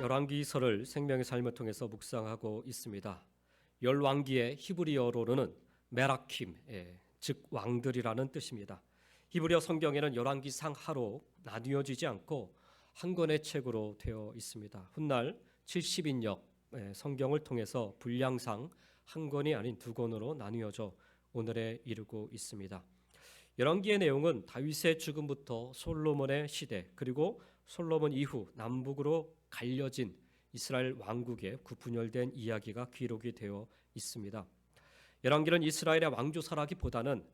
열왕기서를 생명의 삶을 통해서 묵상하고 있습니다. 열왕기의 히브리어로는 메라킴, 즉 왕들이라는 뜻입니다. 히브리어 성경에는 열왕기상 하로 나뉘어지지 않고 한 권의 책으로 되어 있습니다. 훗날 70인역 성경을 통해서 분량상 한 권이 아닌 두 권으로 나뉘어져 오늘에 이르고 있습니다. 열왕기의 내용은 다윗의 죽음부터 솔로몬의 시대 그리고 솔로몬 이후 남북으로 갈려진 이스라엘 왕국의 분열된 이야기가 기록이 되어 있습니다. 열왕기는 이스라엘의 왕조사라기보다는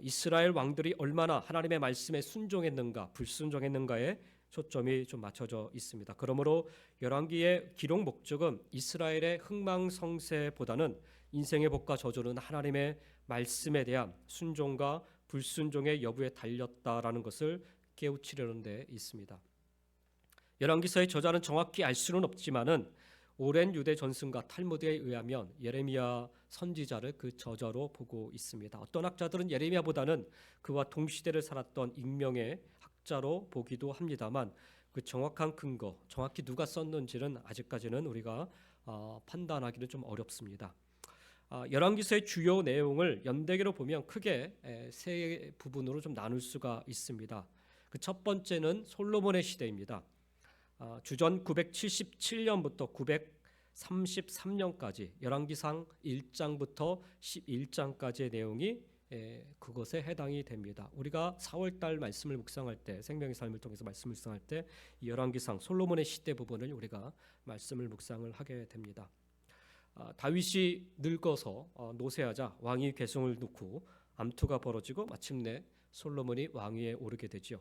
이스라엘 왕들이 얼마나 하나님의 말씀에 순종했는가 불순종했는가에 초점이 좀 맞춰져 있습니다. 그러므로 열왕기의 기록 목적은 이스라엘의 흥망성쇠보다는 인생의 복과 저주는 하나님의 말씀에 대한 순종과 불순종의 여부에 달렸다라는 것을 깨우치려는 데 있습니다. 열왕기서의 저자는 정확히 알 수는 없지만은 오랜 유대 전승과 탈무드에 의하면 예레미야 선지자를 그 저자로 보고 있습니다. 어떤 학자들은 예레미야보다는 그와 동시대를 살았던 익명의 학자로 보기도 합니다만 그 정확한 근거, 정확히 누가 썼는지는 아직까지는 우리가 판단하기는 좀 어렵습니다. 열왕기서의 주요 내용을 연대기로 보면 크게 세 부분으로 좀 나눌 수가 있습니다. 그 첫 번째는 솔로몬의 시대입니다. 주전 977년부터 933년까지 열왕기상 1장부터 11장까지의 내용이 그것에 해당이 됩니다. 우리가 4월달 말씀을 묵상할 때 생명의 삶을 통해서 말씀을 묵상할 때 열왕기상 솔로몬의 시대 부분을 우리가 말씀을 묵상을 하게 됩니다. 다윗이 늙어서 노쇠하자 왕위 계승을 놓고 암투가 벌어지고 마침내 솔로몬이 왕위에 오르게 되죠.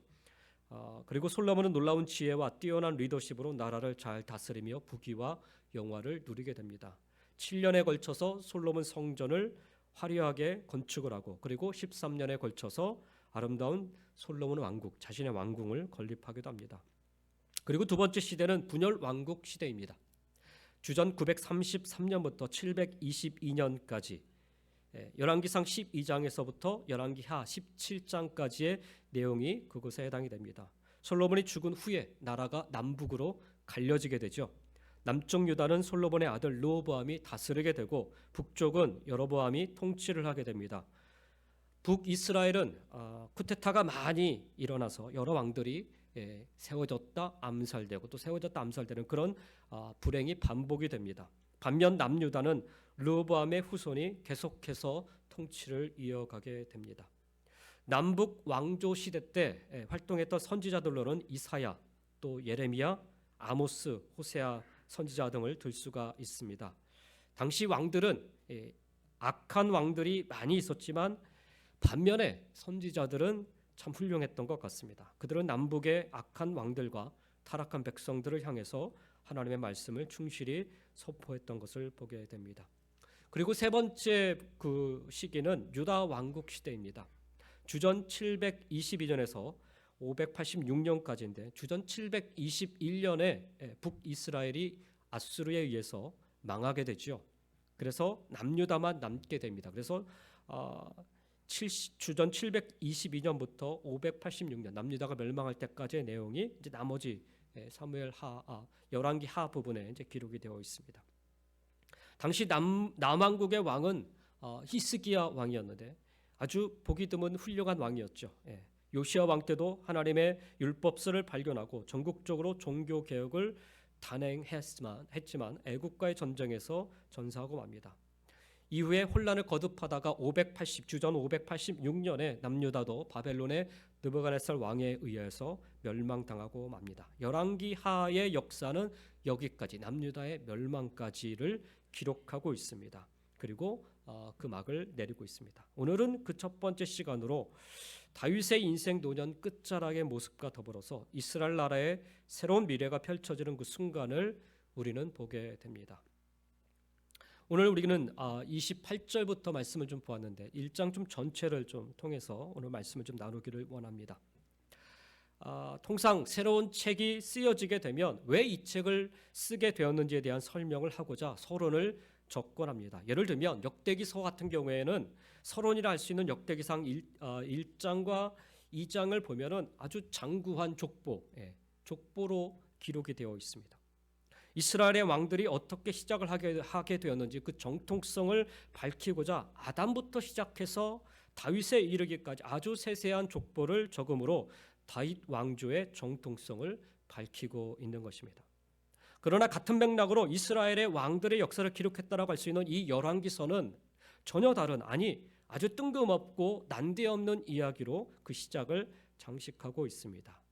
그리고 솔로몬은 놀라운 지혜와 뛰어난 리더십으로 나라를 잘 다스리며 부귀와 영화를 누리게 됩니다. 7년에 걸쳐서 솔로몬 성전을 화려하게 건축을 하고 그리고 13년에 걸쳐서 아름다운 솔로몬 왕국, 자신의 왕궁을 건립하기도 합니다. 그리고 두 번째 시대는 분열 왕국 시대입니다. 주전 933년부터 722년까지 열왕기상 12장에서부터 열왕기하 17장까지의 내용이 그것에 해당이 됩니다. 솔로몬이 죽은 후에 나라가 남북으로 갈려지게 되죠. 남쪽 유다는 솔로몬의 아들 르호보암이 다스리게 되고 북쪽은 여로보암이 통치를 하게 됩니다. 북이스라엘은 쿠데타가 많이 일어나서 여러 왕들이 세워졌다 암살되고 또 세워졌다 암살되는 그런 불행이 반복이 됩니다. 반면 남유다는 르호보암의 후손이 계속해서 통치를 이어가게 됩니다. 남북 왕조 시대 때 활동했던 선지자들로는 이사야, 또 예레미야, 아모스, 호세아 선지자 등을 들 수가 있습니다. 당시 왕들은 악한 왕들이 많이 있었지만 반면에 선지자들은 참 훌륭했던 것 같습니다. 그들은 남북의 악한 왕들과 타락한 백성들을 향해서 하나님의 말씀을 충실히 선포했던 것을 보게 됩니다. 그리고 세 번째 그 시기는 유다 왕국 시대입니다. 주전 722년에서 586년까지인데 주전 721년에 북이스라엘이 아수르에 의해서 망하게 되죠. 그래서 남유다만 남게 됩니다. 그래서 주전 722년부터 586년 남유다가 멸망할 때까지의 내용이 이제 나머지 사무엘 열왕기 하 부분에 이제 기록이 되어 있습니다. 당시 남왕국의 왕은 히스기야 왕이었는데 아주 보기 드문 훌륭한 왕이었죠. 요시야 왕 때도 하나님의 율법서를 발견하고 전국적으로 종교 개혁을 단행했지만 애국과의 전쟁에서 전사하고 맙니다. 이후에 혼란을 거듭하다가 주전 586년에 남유다도 바벨론의 느부갓네살 왕에 의해서 멸망당하고 맙니다. 열왕기 하의 역사는 여기까지 남유다의 멸망까지를 기록하고 있습니다. 그리고 그 막을 내리고 있습니다. 오늘은 그 첫 번째 시간으로 다윗의 인생 노년 끝자락의 모습과 더불어서 이스라엘 나라의 새로운 미래가 펼쳐지는 그 순간을 우리는 보게 됩니다. 오늘 우리는 28절부터 말씀을 좀 보았는데 1장 좀 전체를 좀 통해서 오늘 말씀을 좀 나누기를 원합니다. 통상 새로운 책이 쓰여지게 되면 왜 이 책을 쓰게 되었는지에 대한 설명을 하고자 서론을 접근합니다. 예를 들면 역대기서 같은 경우에는 서론이라 할 수 있는 역대기상 1장과 2장을 보면은 아주 장구한 족보로 기록이 되어 있습니다. 이스라엘의 왕들이 어떻게 시작을 하게 되었는지 그 정통성을 밝히고자 아담부터 시작해서 다윗에 이르기까지 아주 세세한 족보를 적음으로 다윗 왕조의 정통성을 밝히고 있는 것입니다. 그러나 같은 맥락으로 이스라엘의 왕들의 역사를 기록했다라고 할 수 있는 이 열왕기서는 전혀 다른, 아니 아주 뜬금없고 난데없는 이야기로 그 시작을 장식하고 있습니다.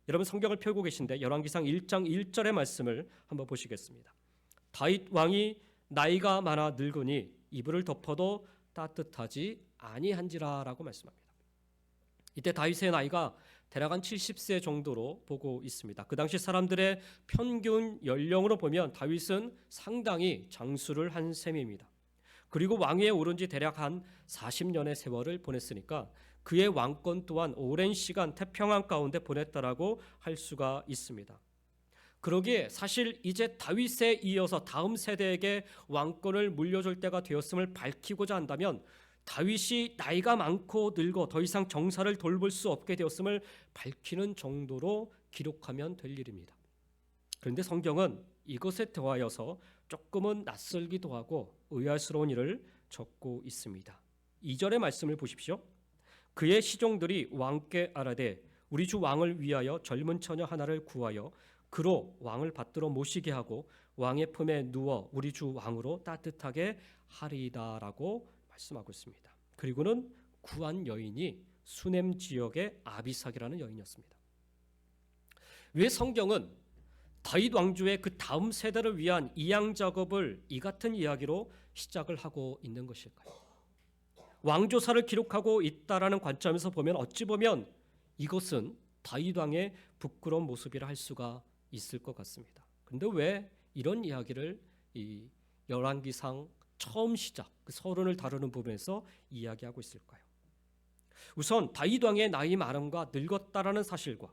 여러분 성경을 펴고 계신데 열왕기상 1장 1절의 말씀을 한번 보시겠습니다. 다윗 왕이 나이가 많아 늙으니 이불을 덮어도 따뜻하지 아니한지라라고 말씀합니다. 이때 다윗의 나이가 대략 한 70세 정도로 보고 있습니다. 그 당시 사람들의 평균 연령으로 보면 다윗은 상당히 장수를 한 셈입니다. 그리고 왕위에 오른 지 대략 한 40년의 세월을 보냈으니까 그의 왕권 또한 오랜 시간 태평한 가운데 보냈다라고 할 수가 있습니다. 그러기에 사실 이제 다윗에 이어서 다음 세대에게 왕권을 물려줄 때가 되었음을 밝히고자 한다면 다윗이 나이가 많고 늙어 더 이상 정사를 돌볼 수 없게 되었음을 밝히는 정도로 기록하면 될 일입니다. 그런데 성경은 이것에 더하여서 조금은 낯설기도 하고 의아스러운 일을 적고 있습니다. 2절의 말씀을 보십시오. 그의 시종들이 왕께 아뢰되 우리 주 왕을 위하여 젊은 처녀 하나를 구하여 그로 왕을 받들어 모시게 하고 왕의 품에 누워 우리 주 왕으로 따뜻하게 하리이다라고 말씀하고 있습니다. 그리고는 구한 여인이 수넴 지역의 아비삭이라는 여인이었습니다. 왜 성경은 다윗 왕조의 그 다음 세대를 위한 이양 작업을 이 같은 이야기로 시작을 하고 있는 것일까요? 왕조사를 기록하고 있다라는 관점에서 보면 어찌 보면 이것은 다윗 왕의 부끄러운 모습이라 할 수가 있을 것 같습니다. 그런데 왜 이런 이야기를 이 열왕기상 처음 시작 그 서론을 다루는 부분에서 이야기하고 있을까요? 우선 다윗 왕의 나이 많음과 늙었다라는 사실과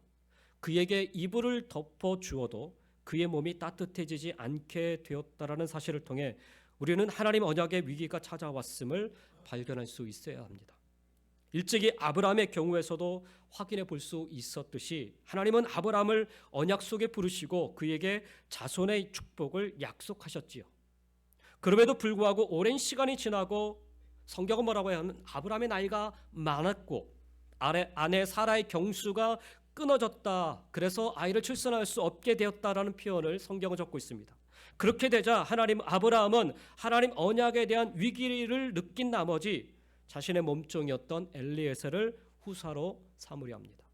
그에게 이불을 덮어 주어도 그의 몸이 따뜻해지지 않게 되었다라는 사실을 통해 우리는 하나님 언약의 위기가 찾아왔음을 발견할 수 있어야 합니다. 일찍이 아브라함의 경우에서도 확인해 볼 수 있었듯이 하나님은 아브라함을 언약 속에 부르시고 그에게 자손의 축복을 약속하셨지요. 그럼에도 불구하고 오랜 시간이 지나고 성경은 뭐라고 하면 아브라함의 나이가 많았고 아내 사라의 경수가 끊어졌다. 그래서 아이를 출산할 수 없게 되었다라는 표현을 성경은 적고 있습니다. 그렇게 되자 아브라함은 하나님 언약에 대한 위기를 느낀 나머지 자신의 몸종이었던 엘리에셀을 후사로 삼으려 합니다.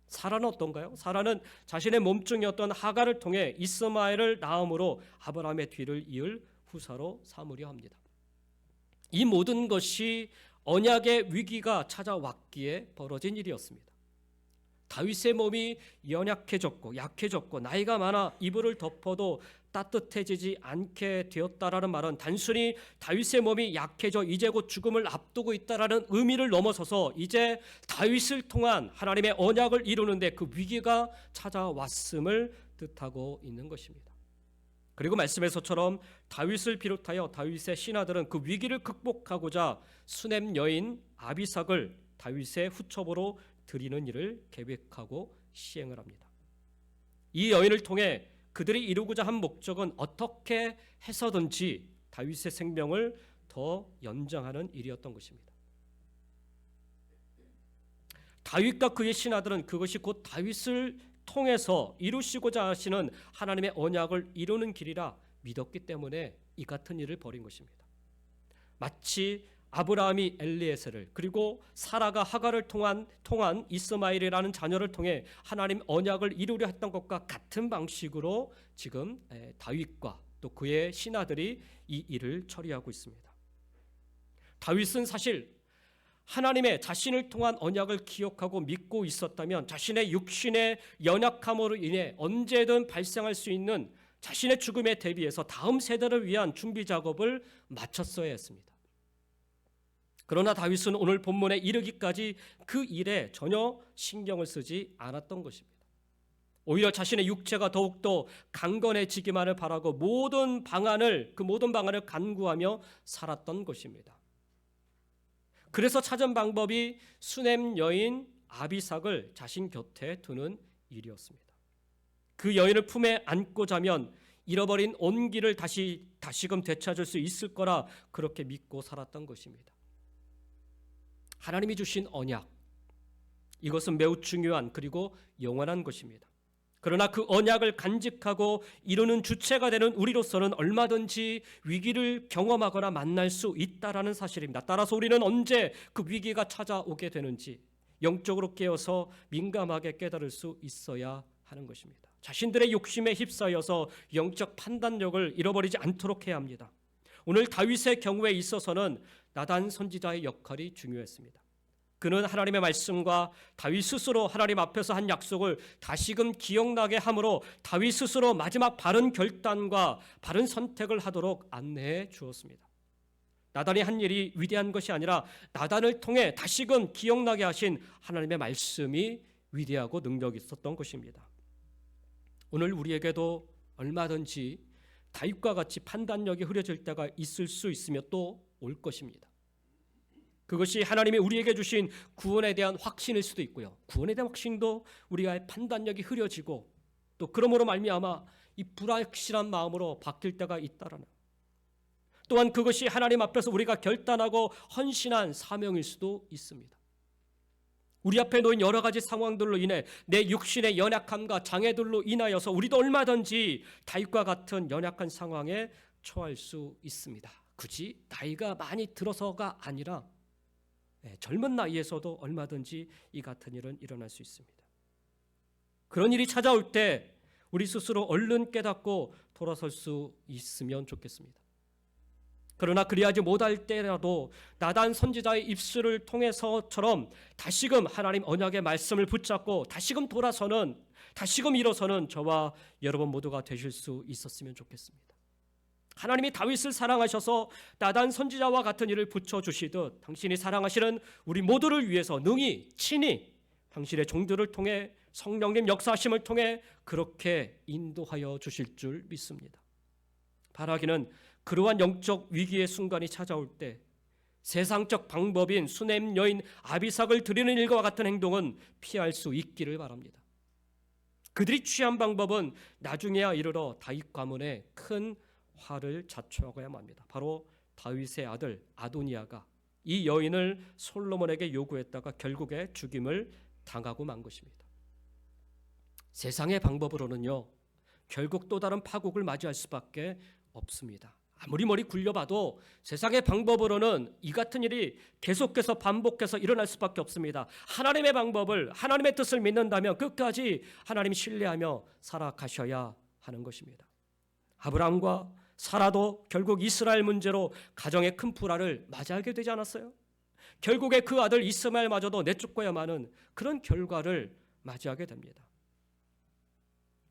사라는 어떤가요? 사라는 자신의 몸종이었던 하갈을 통해 이스마엘을 낳음으로 아브라함의 뒤를 이을 후사로 삼으려 합니다. 이 모든 것이 언약의 위기가 찾아왔기에 벌어진 일이었습니다. 다윗의 몸이 연약해졌고 약해졌고 나이가 많아 이불을 덮어도 따뜻해지지 않게 되었다라는 말은 단순히 다윗의 몸이 약해져 이제 곧 죽음을 앞두고 있다라는 의미를 넘어서서 이제 다윗을 통한 하나님의 언약을 이루는데 그 위기가 찾아왔음을 뜻하고 있는 것입니다. 그리고 말씀에서처럼 다윗을 비롯하여 다윗의 신하들은 그 위기를 극복하고자 수넴 여인 아비삭을 다윗의 후첩으로 드리는 일을 계획하고 시행을 합니다. 이 여인을 통해 그들이 이루고자 한 목적은 어떻게 해서든지 다윗의 생명을 더 연장하는 일이었던 것입니다. 다윗과 그의 신하들은 그것이 곧 다윗을 통해서 이루시고자 하시는 하나님의 언약을 이루는 길이라 믿었기 때문에 이 같은 일을 벌인 것입니다. 마치 아브라함이 엘리에셀을 그리고 사라가 하갈을 통한 이스마엘이라는 자녀를 통해 하나님 언약을 이루려 했던 것과 같은 방식으로 지금 다윗과 또 그의 신하들이 이 일을 처리하고 있습니다. 다윗은 사실 하나님의 자신을 통한 언약을 기억하고 믿고 있었다면 자신의 육신의 연약함으로 인해 언제든 발생할 수 있는 자신의 죽음에 대비해서 다음 세대를 위한 준비 작업을 마쳤어야 했습니다. 그러나 다윗은 오늘 본문에 이르기까지 그 일에 전혀 신경을 쓰지 않았던 것입니다. 오히려 자신의 육체가 더욱더 강건해지기만을 바라고 모든 방안을 간구하며 살았던 것입니다. 그래서 찾은 방법이 수넴 여인 아비삭을 자신 곁에 두는 일이었습니다. 그 여인을 품에 안고 자면 잃어버린 온기를 다시금 되찾을 수 있을 거라 그렇게 믿고 살았던 것입니다. 하나님이 주신 언약, 이것은 매우 중요한 그리고 영원한 것입니다. 그러나 그 언약을 간직하고 이루는 주체가 되는 우리로서는 얼마든지 위기를 경험하거나 만날 수 있다라는 사실입니다. 따라서 우리는 언제 그 위기가 찾아오게 되는지 영적으로 깨어서 민감하게 깨달을 수 있어야 하는 것입니다. 자신들의 욕심에 휩싸여서 영적 판단력을 잃어버리지 않도록 해야 합니다. 오늘 다윗의 경우에 있어서는 나단 선지자의 역할이 중요했습니다. 그는 하나님의 말씀과 다윗 스스로 하나님 앞에서 한 약속을 다시금 기억나게 함으로 다윗 스스로 마지막 바른 결단과 바른 선택을 하도록 안내해 주었습니다. 나단이 한 일이 위대한 것이 아니라 나단을 통해 다시금 기억나게 하신 하나님의 말씀이 위대하고 능력이 있었던 것입니다. 오늘 우리에게도 얼마든지 다윗과 같이 판단력이 흐려질 때가 있을 수 있으며 또 올 것입니다. 그것이 하나님이 우리에게 주신 구원에 대한 확신일 수도 있고요. 구원에 대한 확신도 우리가 판단력이 흐려지고 또 그러므로 말미암아 이 불확실한 마음으로 바뀔 때가 있다라는, 또한 그것이 하나님 앞에서 우리가 결단하고 헌신한 사명일 수도 있습니다. 우리 앞에 놓인 여러 가지 상황들로 인해 내 육신의 연약함과 장애들로 인하여서 우리도 얼마든지 다윗과 같은 연약한 상황에 처할 수 있습니다. 굳이 나이가 많이 들어서가 아니라 젊은 나이에서도 얼마든지 이 같은 일은 일어날 수 있습니다. 그런 일이 찾아올 때 우리 스스로 얼른 깨닫고 돌아설 수 있으면 좋겠습니다. 그러나 그리하지 못할 때라도 나단 선지자의 입술을 통해서처럼 다시금 하나님 언약의 말씀을 붙잡고 다시금 돌아서는, 다시금 일어서는 저와 여러분 모두가 되실 수 있었으면 좋겠습니다. 하나님이 다윗을 사랑하셔서 나단 선지자와 같은 일을 붙여주시듯 당신이 사랑하시는 우리 모두를 위해서 능히 친히 당신의 종들을 통해 성령님 역사하심을 통해 그렇게 인도하여 주실 줄 믿습니다. 바라기는 그러한 영적 위기의 순간이 찾아올 때 세상적 방법인 수냄 여인 아비삭을 드리는 일과 같은 행동은 피할 수 있기를 바랍니다. 그들이 취한 방법은 나중에야 이르러 다윗 가문에 큰 화를 자초하고야만 합니다. 바로 다윗의 아들 아도니아가 이 여인을 솔로몬에게 요구했다가 결국에 죽임을 당하고 만 것입니다. 세상의 방법으로는요, 결국 또 다른 파국을 맞이할 수밖에 없습니다. 아무리 머리 굴려봐도 세상의 방법으로는 이 같은 일이 계속해서 반복해서 일어날 수밖에 없습니다. 하나님의 방법을, 하나님의 뜻을 믿는다면 끝까지 하나님 신뢰하며 살아가셔야 하는 것입니다. 아브라함과 사라도 결국 이스라엘 문제로 가정의 큰 불화를 맞이하게 되지 않았어요? 결국에 그 아들 이스마엘마저도 내쫓고야만 하는 그런 결과를 맞이하게 됩니다.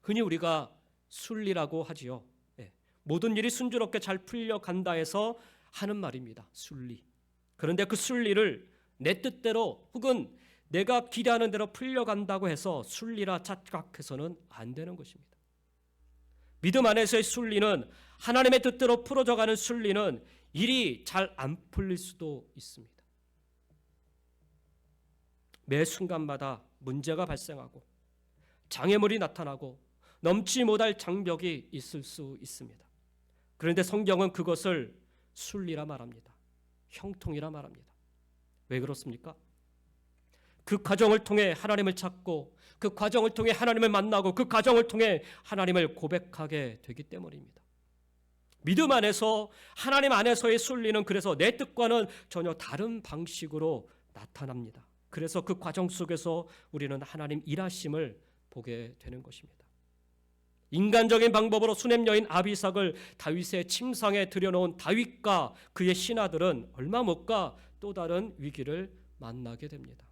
흔히 우리가 순리라고 하지요. 모든 일이 순조롭게 잘 풀려간다 해서 하는 말입니다. 순리. 그런데 그 순리를 내 뜻대로 혹은 내가 기대하는 대로 풀려간다고 해서 순리라 착각해서는 안 되는 것입니다. 믿음 안에서의 순리는, 하나님의 뜻대로 풀어져가는 순리는 일이 잘 안 풀릴 수도 있습니다. 매 순간마다 문제가 발생하고 장애물이 나타나고 넘지 못할 장벽이 있을 수 있습니다. 그런데 성경은 그것을 순리라 말합니다. 형통이라 말합니다. 왜 그렇습니까? 그 과정을 통해 하나님을 찾고 그 과정을 통해 하나님을 만나고 그 과정을 통해 하나님을 고백하게 되기 때문입니다. 믿음 안에서, 하나님 안에서의 순리는 그래서 내 뜻과는 전혀 다른 방식으로 나타납니다. 그래서 그 과정 속에서 우리는 하나님 일하심을 보게 되는 것입니다. 인간적인 방법으로 수냄 여인 아비삭을 다윗의 침상에 들여놓은 다윗과 그의 신하들은 얼마 못 가 또 다른 위기를 만나게 됩니다.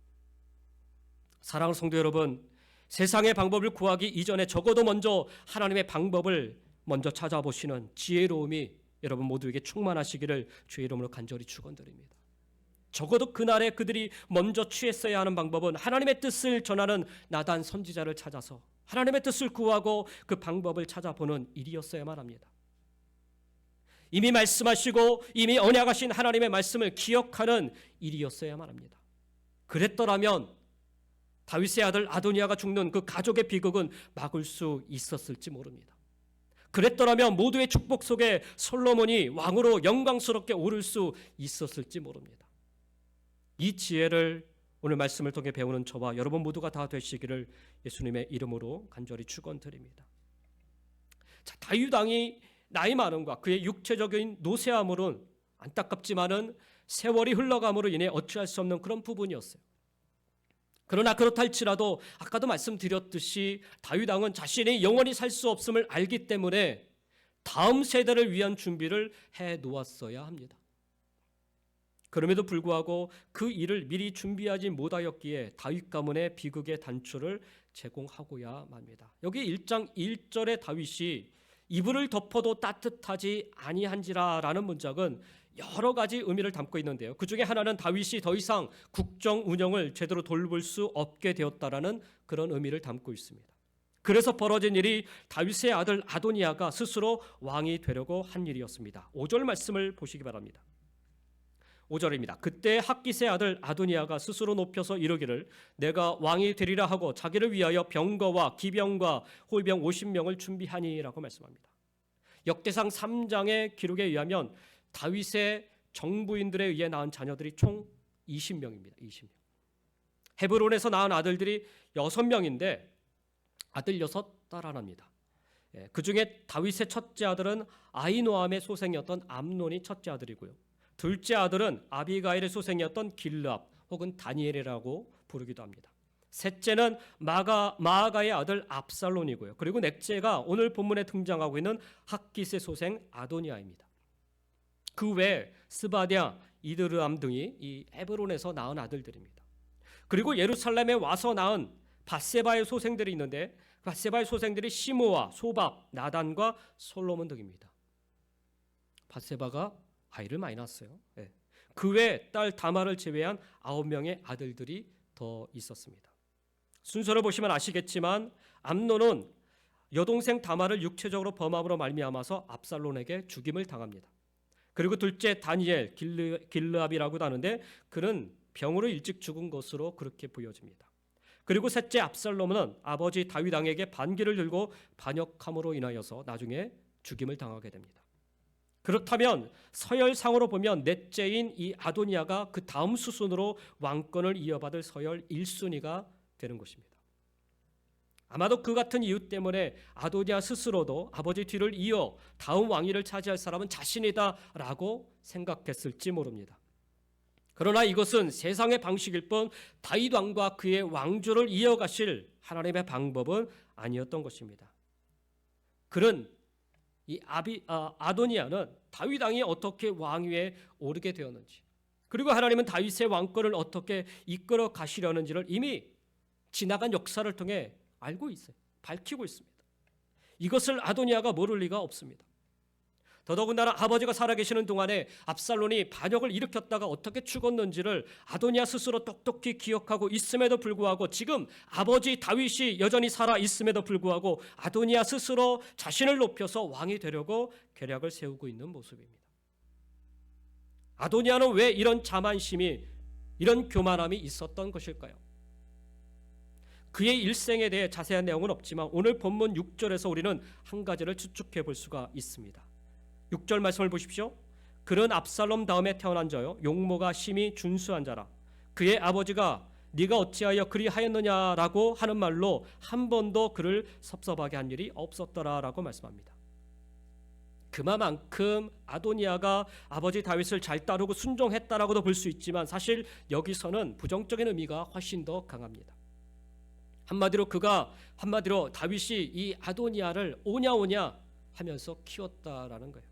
사랑하는 성도 여러분, 세상의 방법을 구하기 이전에 적어도 먼저 하나님의 방법을 먼저 찾아보시는 지혜로움이 여러분 모두에게 충만하시기를 주의 이름으로 간절히 축원드립니다. 적어도 그날에 그들이 먼저 취했어야 하는 방법은 하나님의 뜻을 전하는 나단 선지자를 찾아서 하나님의 뜻을 구하고 그 방법을 찾아보는 일이었어야만 합니다. 이미 말씀하시고 이미 언약하신 하나님의 말씀을 기억하는 일이었어야만 합니다. 그랬더라면 다윗의 아들 아도니아가 죽는 그 가족의 비극은 막을 수 있었을지 모릅니다. 그랬더라면 모두의 축복 속에 솔로몬이 왕으로 영광스럽게 오를 수 있었을지 모릅니다. 이 지혜를 오늘 말씀을 통해 배우는 저와 여러분 모두가 다 되시기를 예수님의 이름으로 간절히 축원드립니다. 자, 다윗 왕이 나이 많음과 그의 육체적인 노쇠함으로는 안타깝지만은 세월이 흘러감으로 인해 어찌할 수 없는 그런 부분이었어요. 그러나 그렇다 할지라도 아까도 말씀드렸듯이 다윗 왕은 자신이 영원히 살 수 없음을 알기 때문에 다음 세대를 위한 준비를 해 놓았어야 합니다. 그럼에도 불구하고 그 일을 미리 준비하지 못하였기에 다윗 가문의 비극의 단초를 제공하고야 맙니다. 여기 1장 1절에 다윗이 이불을 덮어도 따뜻하지 아니한지라라는 문장은 여러 가지 의미를 담고 있는데요. 그 중에 하나는 다윗이 더 이상 국정 운영을 제대로 돌볼 수 없게 되었다라는 그런 의미를 담고 있습니다. 그래서 벌어진 일이 다윗의 아들 아도니아가 스스로 왕이 되려고 한 일이었습니다. 5절 말씀을 보시기 바랍니다. 5절입니다. 그때 학깃의 아들 아도니아가 스스로 높여서 이르기를 내가 왕이 되리라 하고 자기를 위하여 병거와 기병과 호위병 50명을 준비하니라고 말씀합니다. 역대상 3장의 기록에 의하면 다윗의 정부인들에 의해 낳은 자녀들이 총 20명입니다. 20명. 헤브론에서 낳은 아들들이 6명인데 아들 6, 딸 하나입니다. 그 중에 다윗의 첫째 아들은 아히노암의 소생이었던 암논이 첫째 아들이고요. 둘째 아들은 아비가일의 소생이었던 길르압 혹은 다니엘이라고 부르기도 합니다. 셋째는 마아가의 아들 압살론이고요. 그리고 넷째가 오늘 본문에 등장하고 있는 학깃의 소생 아도니아입니다. 그 외에 스바랴, 이드르암 등이 이 헤브론에서 낳은 아들들입니다. 그리고 예루살렘에 와서 낳은 밧세바의 소생들이 있는데 밧세바의 소생들이 시므와 소밥, 나단과 솔로몬 등입니다. 밧세바가 아이를 많이 낳았어요. 그 외에 딸 다말을 제외한 9명의 아들들이 더 있었습니다. 순서를 보시면 아시겠지만 암논은 여동생 다말을 육체적으로 범함으로 말미암아서 압살론에게 죽임을 당합니다. 그리고 둘째 다니엘, 길르압이라고도 하는데 그는 병으로 일찍 죽은 것으로 그렇게 보여집니다. 그리고 셋째 압살롬은 아버지 다윗 왕에게 반기를 들고 반역함으로 인하여서 나중에 죽임을 당하게 됩니다. 그렇다면 서열상으로 보면 넷째인 이 아도니아가 그 다음 수순으로 왕권을 이어받을 서열 1순위가 되는 것입니다. 아마도 그 같은 이유 때문에 아도니아 스스로도 아버지 뒤를 이어 다음 왕위를 차지할 사람은 자신이다라고 생각했을지 모릅니다. 그러나 이것은 세상의 방식일 뿐 다윗 왕과 그의 왕조를 이어가실 하나님의 방법은 아니었던 것입니다. 그는 이 아도니아는 다윗 왕이 어떻게 왕위에 오르게 되었는지 그리고 하나님은 다윗의 왕권을 어떻게 이끌어 가시려는지를 이미 지나간 역사를 통해 알고 있어요. 밝히고 있습니다. 이것을 아도니아가 모를 리가 없습니다. 더더군다나 아버지가 살아계시는 동안에 압살론이 반역을 일으켰다가 어떻게 죽었는지를 아도니아 스스로 똑똑히 기억하고 있음에도 불구하고 지금 아버지 다윗이 여전히 살아 있음에도 불구하고 아도니아 스스로 자신을 높여서 왕이 되려고 계략을 세우고 있는 모습입니다. 아도니아는 왜 이런 자만심이 이런 교만함이 있었던 것일까요? 그의 일생에 대해 자세한 내용은 없지만 오늘 본문 6절에서 우리는 한 가지를 추측해 볼 수가 있습니다. 6절 말씀을 보십시오. 그는 압살롬 다음에 태어난 자요 용모가 심히 준수한 자라. 그의 아버지가 네가 어찌하여 그리하였느냐라고 하는 말로 한 번도 그를 섭섭하게 한 일이 없었더라라고 말씀합니다. 그만큼 아도니아가 아버지 다윗을 잘 따르고 순종했다라고도 볼 수 있지만 사실 여기서는 부정적인 의미가 훨씬 더 강합니다. 한마디로 다윗이 이 아도니아를 오냐 하면서 키웠다라는 거예요.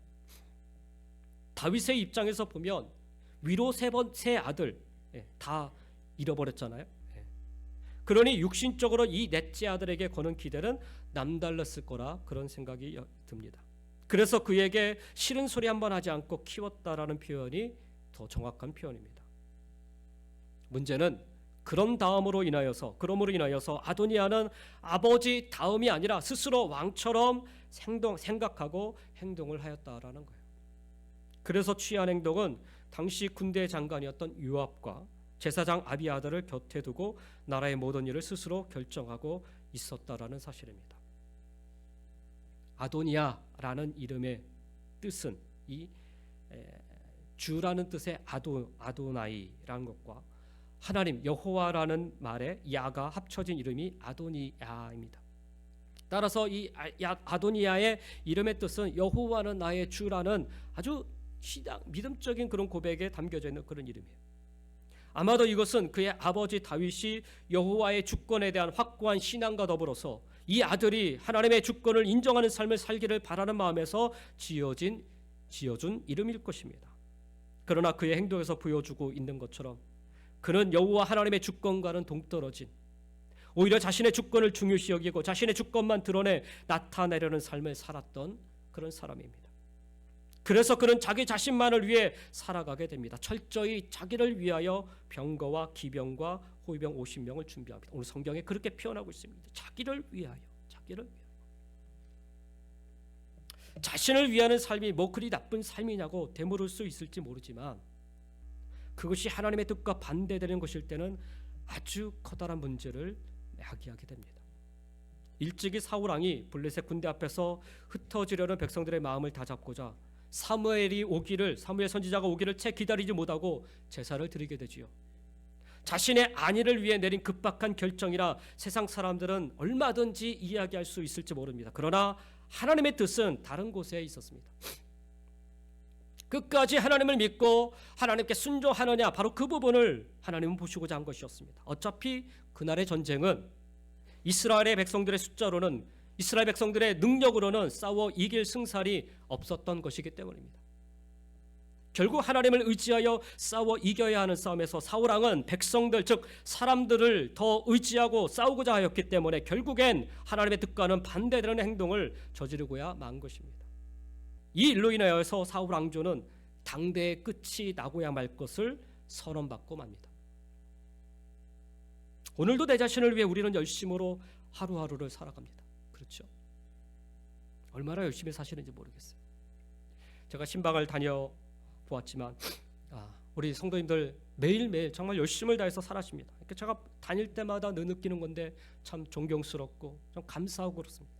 다윗의 입장에서 보면 위로 세 아들 다 잃어버렸잖아요. 그러니 육신적으로 이 넷째 아들에게 거는 기대는 남달랐을 거라 그런 생각이 듭니다. 그래서 그에게 싫은 소리 한번 하지 않고 키웠다라는 표현이 더 정확한 표현입니다. 문제는 그럼으로 인하여서 아도니아는 아버지 다음이 아니라 스스로 왕처럼 생각하고 행동을 하였다라는 거예요. 그래서 취한 행동은 당시 군대 장관이었던 요압과 제사장 아비아달을 곁에 두고 나라의 모든 일을 스스로 결정하고 있었다라는 사실입니다. 아도니아라는 이름의 뜻은 이 주라는 뜻의 아도나이라는 것과 하나님 여호와라는 말의 야가 합쳐진 이름이 아도니야입니다. 따라서 이 아도니야의 이름의 뜻은 여호와는 나의 주라는 아주 믿음적인 그런 고백에 담겨져 있는 그런 이름이에요. 아마도 이것은 그의 아버지 다윗이 여호와의 주권에 대한 확고한 신앙과 더불어서 이 아들이 하나님의 주권을 인정하는 삶을 살기를 바라는 마음에서 지어준 이름일 것입니다. 그러나 그의 행동에서 보여주고 있는 것처럼 그는 여호와 하나님의 주권과는 동떨어진, 오히려 자신의 주권을 중요시 여기고 자신의 주권만 드러내 나타내려는 삶을 살았던 그런 사람입니다. 그래서 그는 자기 자신만을 위해 살아가게 됩니다. 철저히 자기를 위하여 병거와 기병과 호위병 50명을 준비합니다. 오늘 성경에 그렇게 표현하고 있습니다. 자기를 위하여. 자신을 위하는 삶이 뭐 그리 나쁜 삶이냐고 되물을 수 있을지 모르지만 그것이 하나님의 뜻과 반대되는 것일 때는 아주 커다란 문제를 야기하게 됩니다. 일찍이 사울 왕이 블레셋 군대 앞에서 흩어지려는 백성들의 마음을 다잡고자 사무엘 선지자가 오기를 채 기다리지 못하고 제사를 드리게 되지요. 자신의 안위를 위해 내린 급박한 결정이라 세상 사람들은 얼마든지 이야기할 수 있을지 모릅니다. 그러나 하나님의 뜻은 다른 곳에 있었습니다. 끝까지 하나님을 믿고 하나님께 순종하느냐, 바로 그 부분을 하나님은 보시고자 한 것이었습니다. 어차피 그날의 전쟁은 이스라엘 백성들의 능력으로는 싸워 이길 승산이 없었던 것이기 때문입니다. 결국 하나님을 의지하여 싸워 이겨야 하는 싸움에서 사울 왕은 백성들, 즉 사람들을 더 의지하고 싸우고자 하였기 때문에 결국엔 하나님의 뜻과는 반대되는 행동을 저지르고야 만 것입니다. 이 일로 인하여서 사울 왕조는 당대의 끝이 나고야 말 것을 선언받고 맙니다. 오늘도 내 자신을 위해 우리는 열심으로 하루하루를 살아갑니다. 그렇죠? 얼마나 열심히 사시는지 모르겠어요. 제가 신방을 다녀보았지만 우리 성도님들 매일매일 정말 열심을 다해서 살아십니다. 그러니까 제가 다닐 때마다 늘 느끼는 건데 참 존경스럽고 좀 감사하고 그렇습니다.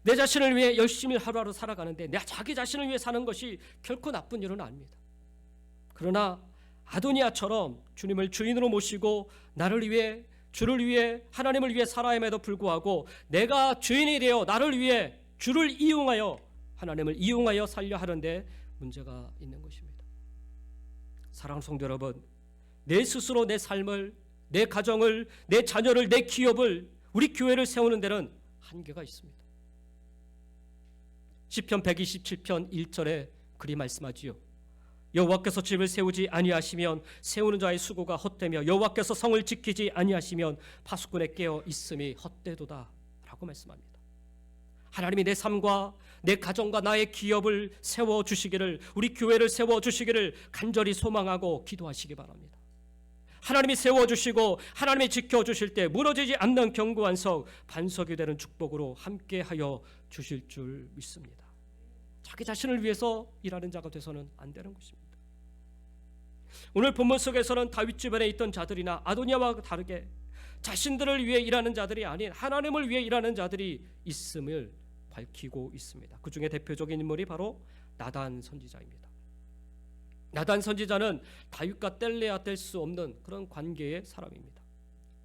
내 자신을 위해 열심히 하루하루 살아가는데 자기 자신을 위해 사는 것이 결코 나쁜 일은 아닙니다. 그러나 아도니아처럼 주님을 주인으로 모시고 나를 위해, 주를 위해, 하나님을 위해 살아임에도 불구하고 내가 주인이 되어 나를 위해 주를 이용하여 하나님을 이용하여 살려 하는데 문제가 있는 것입니다. 사랑하는 성도 여러분, 내 스스로 내 삶을, 내 가정을, 내 자녀를, 내 기업을, 우리 교회를 세우는 데는 한계가 있습니다. 시편 127편 1절에 그리 말씀하지요. 여호와께서 집을 세우지 아니하시면 세우는 자의 수고가 헛되며 여호와께서 성을 지키지 아니하시면 파수꾼의 깨어 있음이 헛되도다 라고 말씀합니다. 하나님이 내 삶과 내 가정과 나의 기업을 세워주시기를, 우리 교회를 세워주시기를 간절히 소망하고 기도하시기 바랍니다. 하나님이 세워주시고 하나님이 지켜주실 때 무너지지 않는 견고한 석, 반석이 되는 축복으로 함께하여 주실 줄 믿습니다. 자기 자신을 위해서 일하는 자가 돼서는 안 되는 것입니다. 오늘 본문 속에서는 다윗 주변에 있던 자들이나 아도니아와 다르게 자신들을 위해 일하는 자들이 아닌 하나님을 위해 일하는 자들이 있음을 밝히고 있습니다. 그 중에 대표적인 인물이 바로 나단 선지자입니다. 나단 선지자는 다윗과 뗄래야 뗄 수 없는 그런 관계의 사람입니다.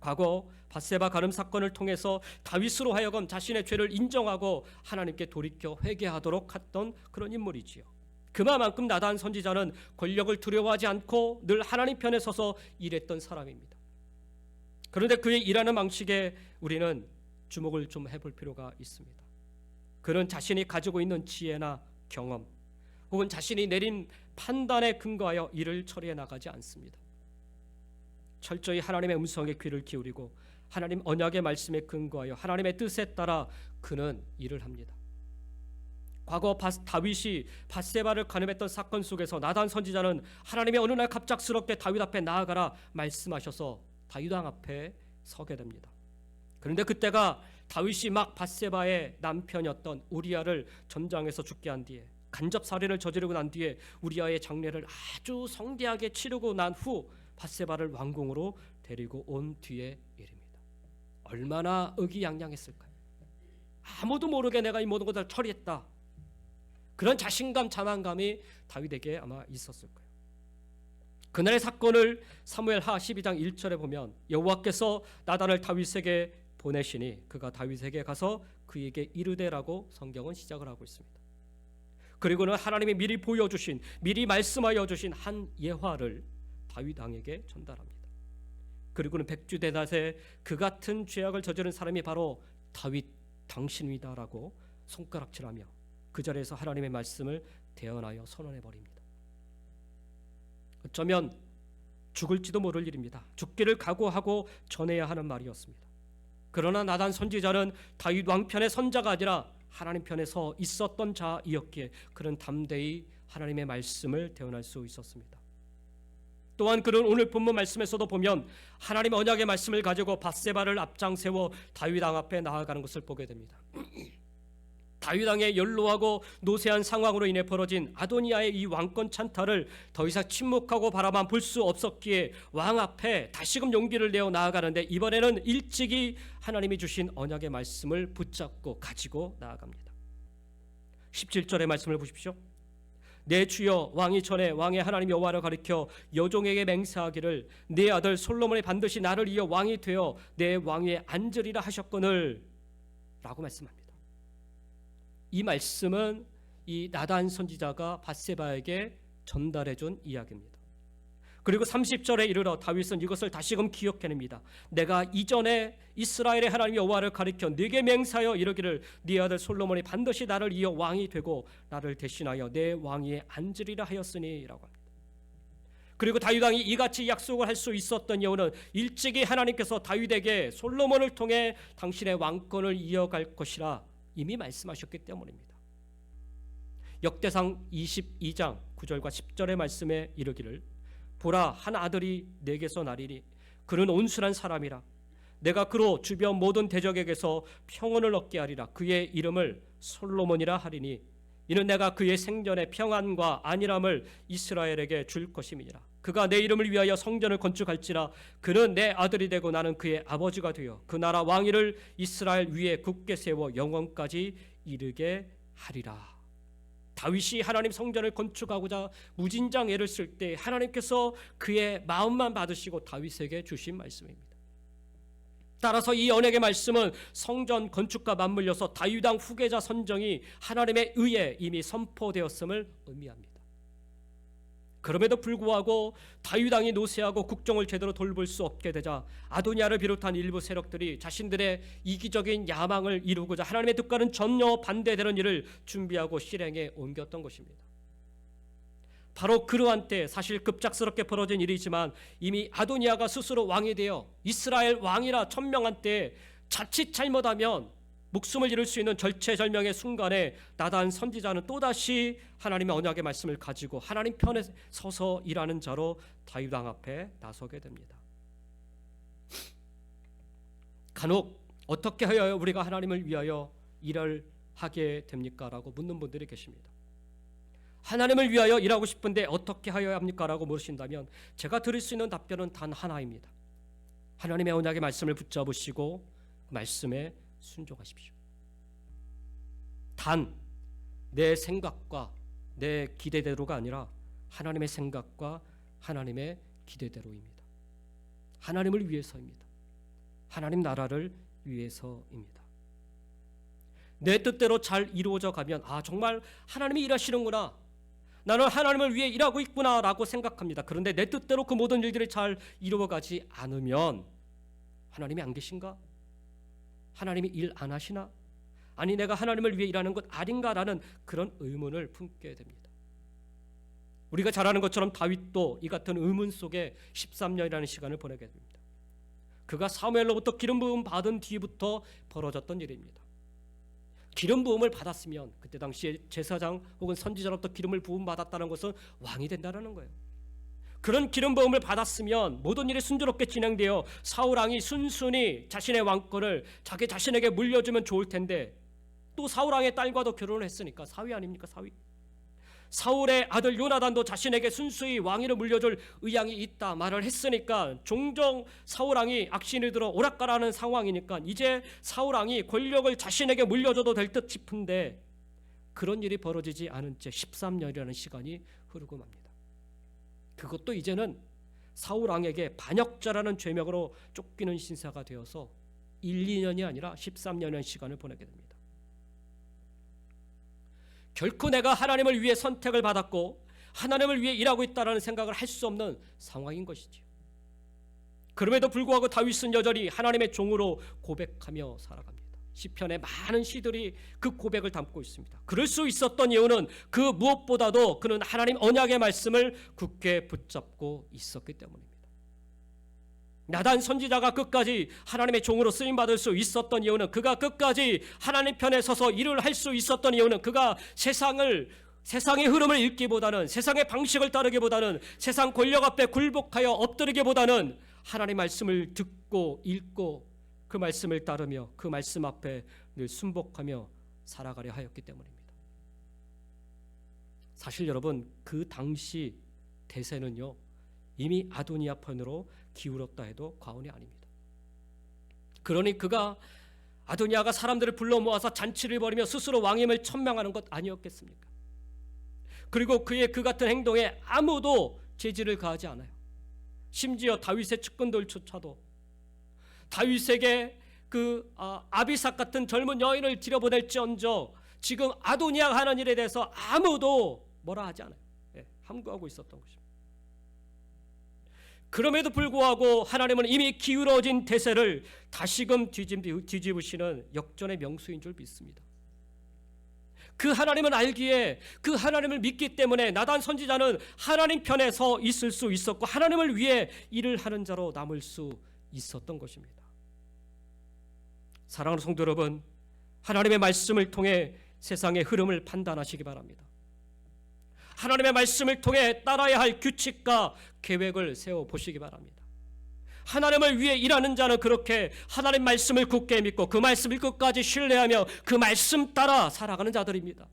과거 밧세바 간음 사건을 통해서 다윗으로 하여금 자신의 죄를 인정하고 하나님께 돌이켜 회개하도록 했던 그런 인물이지요. 그만큼 나단 선지자는 권력을 두려워하지 않고 늘 하나님 편에 서서 일했던 사람입니다. 그런데 그의 일하는 방식에 우리는 주목을 좀 해볼 필요가 있습니다. 그는 자신이 가지고 있는 지혜나 경험 혹은 자신이 내린 판단에 근거하여 일을 처리해 나가지 않습니다. 철저히 하나님의 음성에 귀를 기울이고 하나님 언약의 말씀에 근거하여 하나님의 뜻에 따라 그는 일을 합니다. 과거 다윗이 밧세바를 간음했던 사건 속에서 나단 선지자는 하나님의 어느 날 갑작스럽게 다윗 앞에 나아가라 말씀하셔서 다윗 왕 앞에 서게 됩니다. 그런데 그때가 다윗이 막 밧세바의 남편이었던 우리아를 전장에서 죽게 한 뒤에 간접 살인을 저지르고 난 뒤에 우리아의 장례를 아주 성대하게 치르고 난 후 밧세바를 왕궁으로 데리고 온 뒤의 일입니다. 얼마나 의기양양했을까요? 아무도 모르게 내가 이 모든 것을 처리했다. 그런 자신감, 자만감이 다윗에게 아마 있었을 거예요. 그날의 사건을 사무엘하 12장 1절에 보면 여호와께서 나단을 다윗에게 보내시니 그가 다윗에게 가서 그에게 이르되라고 성경은 시작을 하고 있습니다. 그리고는 하나님이 미리 보여주신, 미리 말씀하여 주신 한 예화를 다윗 왕에게 전달합니다. 그리고는 백주대낮에 그 같은 죄악을 저지른 사람이 바로 다윗 당신이다라고 손가락질하며 그 자리에서 하나님의 말씀을 대언하여 선언해버립니다. 어쩌면 죽을지도 모를 일입니다. 죽기를 각오하고 전해야 하는 말이었습니다. 그러나 나단 선지자는 다윗 왕편의 선자가 아니라 하나님 편에 서 있었던 자이었기에 그는 담대히 하나님의 말씀을 대언할 수 있었습니다. 또한 그는 오늘 본문 말씀에서도 보면 하나님의 언약의 말씀을 가지고 밧세바를 앞장 세워 다윗 왕 앞에 나아가는 것을 보게 됩니다. 다윗 왕의 연로하고 노쇠한 상황으로 인해 벌어진 아도니아의 이 왕권 찬탈을 더 이상 침묵하고 바라만 볼 수 없었기에 왕 앞에 다시금 용기를 내어 나아가는데 이번에는 일찍이 하나님이 주신 언약의 말씀을 붙잡고 가지고 나아갑니다. 17절의 말씀을 보십시오. 내 주여 왕이 전에 왕의 하나님 여호와를 가리켜 여종에게 맹세하기를 내 아들 솔로몬이 반드시 나를 이어 왕이 되어 내 왕위에 앉으리라 하셨거늘 라고 말씀합니다. 이 말씀은 이 나단 선지자가 밧세바에게 전달해 준 이야기입니다. 그리고 30절에 이르러 다윗은 이것을 다시금 기억해냅니다. 내가 이전에 이스라엘의 하나님 여호와를 가리켜 네게 맹세하여 이르기를 네 아들 솔로몬이 반드시 나를 이어 왕이 되고 나를 대신하여 내 왕위에 앉으리라 하였으니 라고 합니다. 그리고 다윗 왕이 이같이 약속을 할 수 있었던 이유는 일찍이 하나님께서 다윗에게 솔로몬을 통해 당신의 왕권을 이어갈 것이라 이미 말씀하셨기 때문입니다. 역대상 22장 9절과 10절의 말씀에 이르기를 보라 한 아들이 내게서 나리니 그는 온순한 사람이라 내가 그로 주변 모든 대적에게서 평온을 얻게 하리라 그의 이름을 솔로몬이라 하리니 이는 내가 그의 생전에 평안과 안일함을 이스라엘에게 줄 것임이니라 그가 내 이름을 위하여 성전을 건축할지라 그는 내 아들이 되고 나는 그의 아버지가 되어 그 나라 왕위를 이스라엘 위에 굳게 세워 영원까지 이르게 하리라. 다윗이 하나님 성전을 건축하고자 무진장 애를 쓸 때 하나님께서 그의 마음만 받으시고 다윗에게 주신 말씀입니다. 따라서 이 언약의 말씀은 성전 건축과 맞물려서 다윗 왕 후계자 선정이 하나님의 의에 이미 선포되었음을 의미합니다. 그럼에도 불구하고 다윗 왕이 노쇠하고 국정을 제대로 돌볼 수 없게 되자 아도니아를 비롯한 일부 세력들이 자신들의 이기적인 야망을 이루고자 하나님의 뜻과는 전혀 반대되는 일을 준비하고 실행에 옮겼던 것입니다. 바로 그러한 때 사실 급작스럽게 벌어진 일이지만 이미 아도니아가 스스로 왕이 되어 이스라엘 왕이라 천명한 때 자칫 잘못하면 목숨을 잃을 수 있는 절체절명의 순간에 나단 선지자는 또다시 하나님의 언약의 말씀을 가지고 하나님 편에 서서 일하는 자로 다윗 왕 앞에 나서게 됩니다. 간혹 어떻게 하여 우리가 하나님을 위하여 일을 하게 됩니까? 라고 묻는 분들이 계십니다. 하나님을 위하여 일하고 싶은데 어떻게 하여야 합니까? 라고 물으신다면 제가 드릴 수 있는 답변은 단 하나입니다. 하나님의 언약의 말씀을 붙잡으시고 말씀에 순종하십시오. 단 내 생각과 내 기대대로가 아니라 하나님의 생각과 하나님의 기대대로입니다. 하나님을 위해서입니다. 하나님 나라를 위해서입니다. 내 뜻대로 잘 이루어져 가면 정말 하나님이 일하시는구나. 나는 하나님을 위해 일하고 있구나 라고 생각합니다. 그런데 내 뜻대로 그 모든 일들이 잘 이루어가지 않으면 하나님이 안 계신가? 하나님이 일 안 하시나? 아니 내가 하나님을 위해 일하는 것 아닌가라는 그런 의문을 품게 됩니다. 우리가 잘 아는 것처럼 다윗도 이 같은 의문 속에 13년이라는 시간을 보내게 됩니다. 그가 사무엘로부터 기름 부음 받은 뒤부터 벌어졌던 일입니다. 기름 부음을 받았으면 그때 당시에 제사장 혹은 선지자로부터 기름을 부음 받았다는 것은 왕이 된다는 거예요. 그런 기름 부음을 받았으면 모든 일이 순조롭게 진행되어 사울 왕이 순순히 자신의 왕권을 자기 자신에게 물려주면 좋을 텐데 또 사울 왕의 딸과도 결혼을 했으니까 사위 아닙니까? 사울의 아들 요나단도 자신에게 순수히 왕위를 물려줄 의향이 있다 말을 했으니까 종종 사울왕이 악신이 들어 오락가라는 상황이니까 이제 사울왕이 권력을 자신에게 물려줘도 될 듯 싶은데 그런 일이 벌어지지 않은 채 13년이라는 시간이 흐르고 맙니다. 그것도 이제는 사울왕에게 반역자라는 죄명으로 쫓기는 신세가 되어서 1, 2년이 아니라 13년의 시간을 보내게 됩니다. 결코 내가 하나님을 위해 선택을 받았고 하나님을 위해 일하고 있다는 생각을 할 수 없는 상황인 것이지요. 그럼에도 불구하고 다윗은 여전히 하나님의 종으로 고백하며 살아갑니다. 시편의 많은 시들이 그 고백을 담고 있습니다. 그럴 수 있었던 이유는 그 무엇보다도 그는 하나님 언약의 말씀을 굳게 붙잡고 있었기 때문입니다. 나단 선지자가 끝까지 하나님의 종으로 쓰임받을 수 있었던 이유는, 그가 끝까지 하나님 편에 서서 일을 할 수 있었던 이유는, 그가 세상의 흐름을 읽기보다는, 세상의 방식을 따르기보다는, 세상 권력 앞에 굴복하여 엎드리기보다는 하나님 말씀을 듣고 읽고 그 말씀을 따르며 그 말씀 앞에 늘 순복하며 살아가려 하였기 때문입니다. 사실 여러분, 그 당시 대세는요 이미 아도니아 편으로 기울었다 해도 과언이 아닙니다. 그러니 그가 아도니아가 사람들을 불러 모아서 잔치를 벌이며 스스로 왕임을 천명하는 것 아니었겠습니까? 그리고 그의 그 같은 행동에 아무도 제지를 가하지 않아요. 심지어 다윗의 측근들조차도 다윗에게 그 아비삭 같은 젊은 여인을 들여보낼지언정 지금 아도니아가 하는 일에 대해서 아무도 뭐라 하지 않아요. 함구하고 있었던 것입니다. 그럼에도 불구하고 하나님은 이미 기울어진 대세를 다시금 뒤집으시는 역전의 명수인 줄 믿습니다. 그 하나님은 알기에, 그 하나님을 믿기 때문에 나단 선지자는 하나님 편에 서 있을 수 있었고 하나님을 위해 일을 하는 자로 남을 수 있었던 것입니다. 사랑하는 성도 여러분, 하나님의 말씀을 통해 세상의 흐름을 판단하시기 바랍니다. 하나님의 말씀을 통해 따라야 할 규칙과 계획을 세워보시기 바랍니다. 하나님을 위해 일하는 자는 그렇게 하나님 말씀을 굳게 믿고 그 말씀을 끝까지 신뢰하며 그 말씀 따라 살아가는 자들입니다.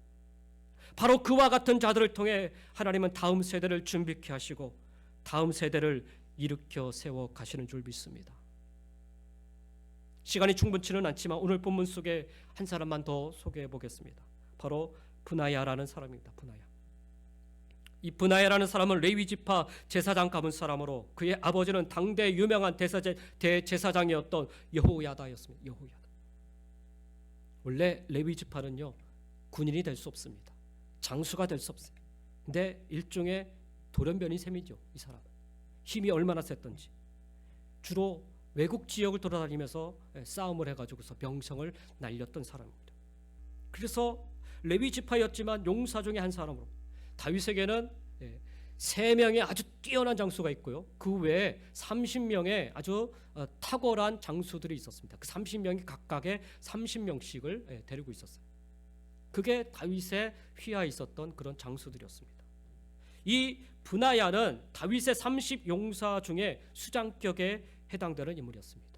바로 그와 같은 자들을 통해 하나님은 다음 세대를 준비케 하시고 다음 세대를 일으켜 세워 가시는 줄 믿습니다. 시간이 충분치는 않지만 오늘 본문 속에 한 사람만 더 소개해 보겠습니다. 바로 브나야라는 사람입니다. 이 브나야라는 사람은 레위 지파 제사장 가문 사람으로 그의 아버지는 당대 유명한 대제사장이었던 여호야다였습니다. 여호야다. 원래 레위 지파는요 군인이 될 수 없습니다. 장수가 될 수 없어요. 근데 일종의 돌연변인 셈이죠. 이 사람은 힘이 얼마나 셌던지 주로 외국 지역을 돌아다니면서 싸움을 해가지고서 명성을 날렸던 사람입니다. 그래서 레위 지파였지만 용사 중에 한 사람으로 다윗에게는 3명의 아주 뛰어난 장수가 있고요. 그 외에 30명의 아주 탁월한 장수들이 있었습니다. 그 30명이 각각의 30명씩을 데리고 있었어요. 그게 다윗의 휘하에 있었던 그런 장수들이었습니다. 이 브나야는 다윗의 30용사 중에 수장격에 해당되는 인물이었습니다.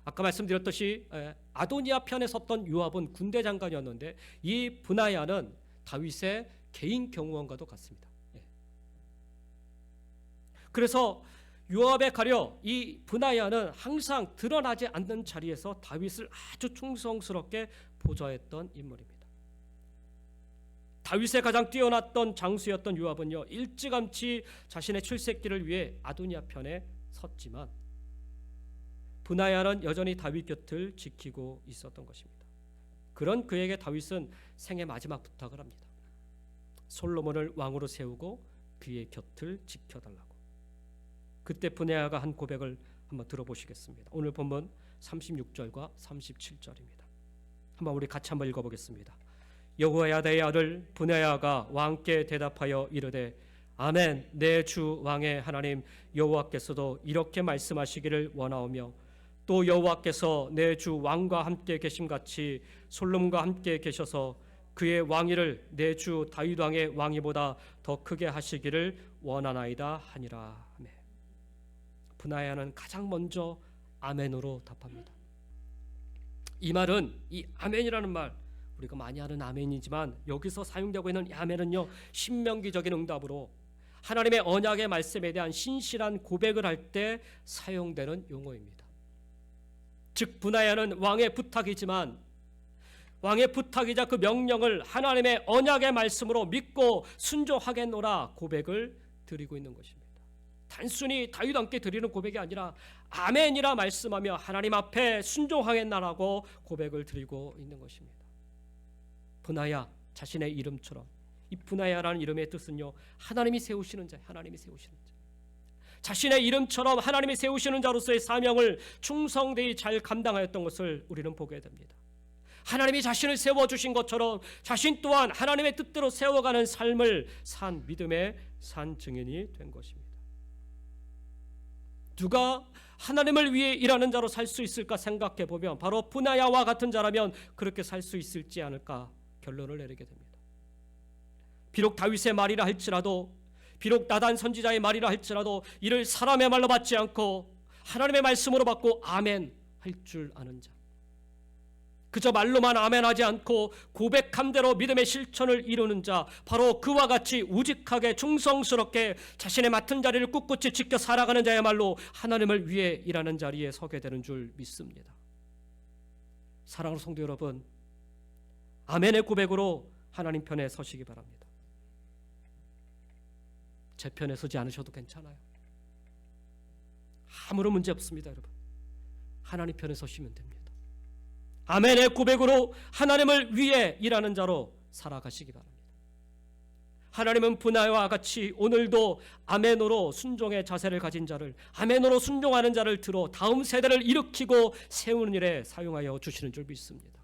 아까 말씀드렸듯이 아도니아 편에 섰던 요압은 군대 장관이었는데 이 브나야는 다윗의 개인 경호원과도 같습니다. 그래서 요압에 가려 이 브나야는 항상 드러나지 않는 자리에서 다윗을 아주 충성스럽게 보좌했던 인물입니다. 다윗의 가장 뛰어났던 장수였던 요압은요 일찌감치 자신의 출세길을 위해 아도니아 편에 섰지만 브나야는 여전히 다윗 곁을 지키고 있었던 것입니다. 그런 그에게 다윗은 생애 마지막 부탁을 합니다. 솔로몬을 왕으로 세우고 그의 곁을 지켜달라고. 그때 브나야가 한 고백을 한번 들어보시겠습니다. 오늘 본문 36절과 37절입니다. 한번 우리 같이 한번 읽어보겠습니다. 여호야다의 아들 브나야가 왕께 대답하여 이르되 아멘, 내 주 왕의 하나님 여호와께서도 이렇게 말씀하시기를 원하오며 또 여호와께서 내 주 왕과 함께 계심같이 솔로몬과 함께 계셔서 그의 왕위를 내 주 다윗 왕의 왕위보다 더 크게 하시기를 원하나이다 하니라. 아멘. 브나야는 가장 먼저 아멘으로 답합니다. 이 말은, 이 아멘이라는 말, 우리가 많이 하는 아멘이지만 여기서 사용되고 있는 이 아멘은요, 신명기적인 응답으로 하나님의 언약의 말씀에 대한 신실한 고백을 할 때 사용되는 용어입니다. 즉 분하야는 왕의 부탁이지만 왕의 부탁이자 그 명령을 하나님의 언약의 말씀으로 믿고 순종하겠노라 고백을 드리고 있는 것입니다. 단순히 다윗 왕께 드리는 고백이 아니라 아멘이라 말씀하며 하나님 앞에 순종하겠나라고 고백을 드리고 있는 것입니다. 분하야, 자신의 이름처럼, 이 분하야라는 이름의 뜻은요, 하나님이 세우시는 자, 하나님이 세우시는 자. 자신의 이름처럼 하나님이 세우시는 자로서의 사명을 충성되이 잘 감당하였던 것을 우리는 보게 됩니다. 하나님이 자신을 세워주신 것처럼 자신 또한 하나님의 뜻대로 세워가는 삶을 산 믿음의 산 증인이 된 것입니다. 누가 하나님을 위해 일하는 자로 살 수 있을까 생각해 보면 바로 분하야와 같은 자라면 그렇게 살 수 있을지 않을까 결론을 내리게 됩니다. 비록 다윗의 말이라 할지라도, 비록 나단 선지자의 말이라 할지라도 이를 사람의 말로 받지 않고 하나님의 말씀으로 받고 아멘 할 줄 아는 자, 그저 말로만 아멘하지 않고 고백한 대로 믿음의 실천을 이루는 자, 바로 그와 같이 우직하게 충성스럽게 자신의 맡은 자리를 꿋꿋이 지켜 살아가는 자야말로 하나님을 위해 일하는 자리에 서게 되는 줄 믿습니다. 사랑하는 성도 여러분, 아멘의 고백으로 하나님 편에 서시기 바랍니다. 제 편에 서지 않으셔도 괜찮아요. 아무런 문제 없습니다. 여러분, 하나님 편에 서시면 됩니다. 아멘의 고백으로 하나님을 위해 일하는 자로 살아가시기 바랍니다. 하나님은 분하야와 같이 오늘도 아멘으로 순종의 자세를 가진 자를, 아멘으로 순종하는 자를 들어 다음 세대를 일으키고 세우는 일에 사용하여 주시는 줄 믿습니다.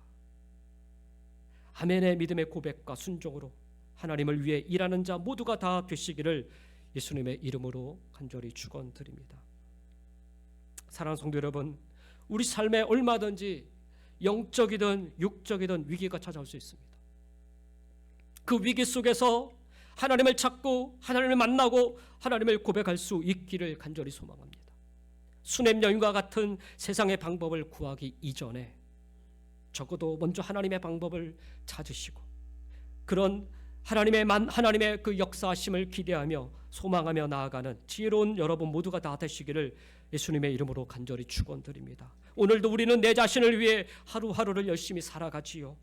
아멘의 믿음의 고백과 순종으로 하나님을 위해 일하는 자 모두가 다 되시기를 예수님의 이름으로 간절히 축원드립니다. 사랑하는 성도 여러분, 우리 삶에 얼마든지 영적이든 육적이든 위기가 찾아올 수 있습니다. 그 위기 속에서 하나님을 찾고 하나님을 만나고 하나님을 고백할 수 있기를 간절히 소망합니다. 수넴 여인과 같은 세상의 방법을 구하기 이전에 적어도 먼저 하나님의 방법을 찾으시고 그런 하나님의 그 역사하심을 기대하며 소망하며 나아가는 지혜로운 여러분 모두가 다 되시기를 예수님의 이름으로 간절히 축원드립니다. 오늘도 우리는 내 자신을 위해 하루하루를 열심히 살아가지요.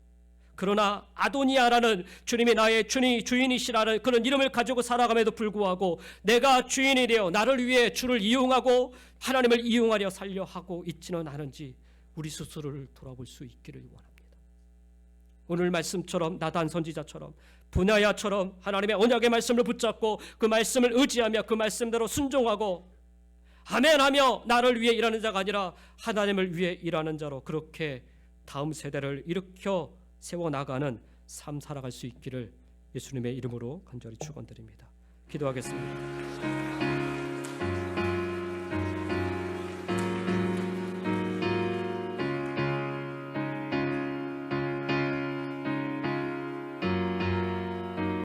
그러나 아도니아라는 주님이 나의 주인이시라는 그런 이름을 가지고 살아감에도 불구하고 내가 주인이 되어 나를 위해 주를 이용하고 하나님을 이용하려 살려 하고 있지는 않은지 우리 스스로를 돌아볼 수 있기를 원합니다. 오늘 말씀처럼 나단 선지자처럼 분하야처럼 하나님의 언약의 말씀을 붙잡고 그 말씀을 의지하며 그 말씀대로 순종하고 아멘하며 나를 위해 일하는 자가 아니라 하나님을 위해 일하는 자로 그렇게 다음 세대를 일으켜 세워나가는 삶 살아갈 수 있기를 예수님의 이름으로 간절히 축원드립니다. 기도하겠습니다.